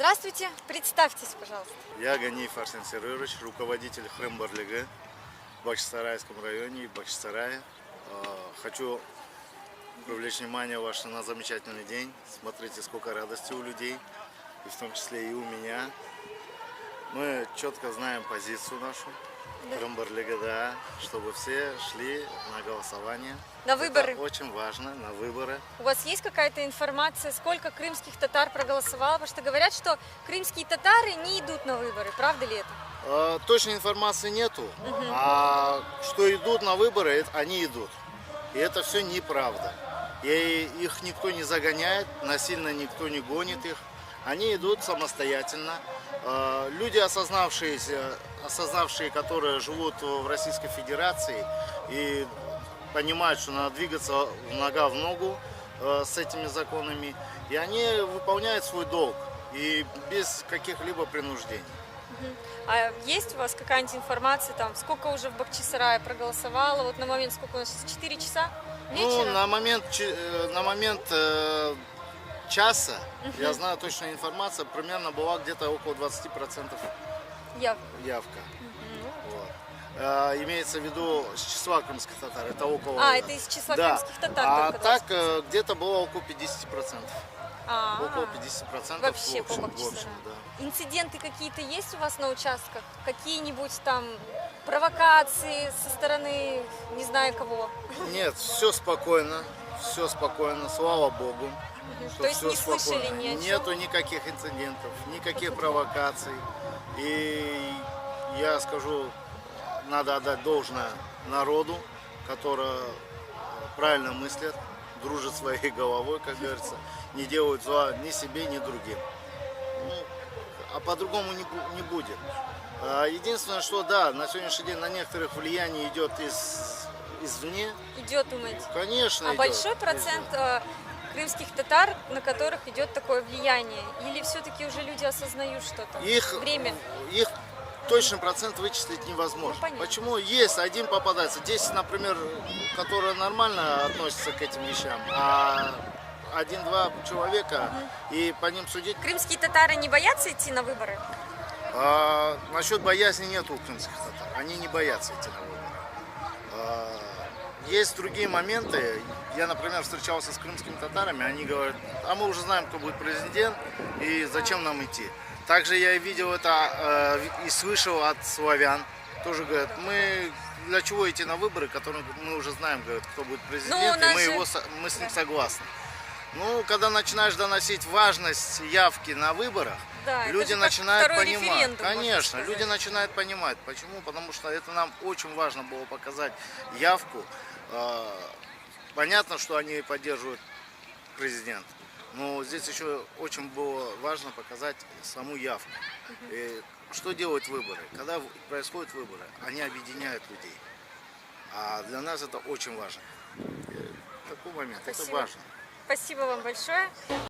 Здравствуйте, представьтесь, пожалуйста. Я Ганиев Арсен Серверович, руководитель Хрым-Барлиги в Бахчисарайском районе, Бахчисарае. Хочу привлечь внимание ваше на замечательный день. Смотрите, сколько радости у людей, и в том числе и у меня. Мы четко знаем позицию нашу, Хрым-Барлига, да, чтобы все шли на голосование. На выборы. Это очень важно, на выборы. У вас есть какая-то информация, сколько крымских татар проголосовало? Потому что говорят, что крымские татары не идут на выборы. Правда ли это? Точной информации нету, а что идут на выборы, они идут. И это все неправда. И их никто не загоняет, насильно никто не гонит их. Они идут самостоятельно. Люди, осознавшие, которые живут в Российской Федерации и понимают, что надо двигаться нога в ногу с этими законами, и они выполняют свой долг и без каких-либо принуждений. А есть у вас какая-нибудь информация, там, сколько уже в Бахчисарае проголосовало? Вот на момент, сколько у нас сейчас, 4 часа вечера? Ну, на момент часа, я знаю точную информацию, примерно была где-то около 20% явка. Вот. Имеется в виду с числа крымских татар, это около... Это из числа да. крымских татар. А так где-то было около 50%. Около 50% Вообще в общем, по Бахчисараю. да. Инциденты какие-то есть у вас на участках? Какие-нибудь там провокации со стороны не знаю кого? Нет, все спокойно, слава Богу. То есть не слышали ни о чем? Нету никаких инцидентов, никаких провокаций. И я скажу, надо отдать должное народу, который правильно мыслит, дружит своей головой, как говорится, не делают зла ни себе, ни другим. А по-другому не будет. Единственное, что да, на сегодняшний день на некоторых влияние идет извне. Идет, думаете? Конечно, идет. Большой процент крымских татар, на которых идет такое влияние? Или все-таки уже люди осознают что-то? Время? Их точный процент вычислить невозможно. Почему? Есть один попадается, 10, например, которые нормально относятся к этим вещам, а 1-2 человека, и по ним судить... Крымские татары не боятся идти на выборы? Насчет боязни нет у крымских татар, они не боятся идти на выборы. Есть другие моменты. Я, например, встречался с крымскими татарами, они говорят, а мы уже знаем, кто будет президент, и зачем нам идти. Также я видел это и слышал от славян, тоже говорят, мы для чего идти на выборы, которые мы уже знаем, говорят, кто будет президент, и мы с ним согласны. Ну, когда начинаешь доносить важность явки на выборах, люди начинают понимать. Конечно, люди начинают понимать. Почему? Потому что это нам очень важно было показать явку. Понятно, что они поддерживают президента, но здесь еще очень было важно показать саму явку. И что делают выборы? Когда происходят выборы, они объединяют людей. А для нас это очень важно. Такой момент, это важно. Спасибо вам большое.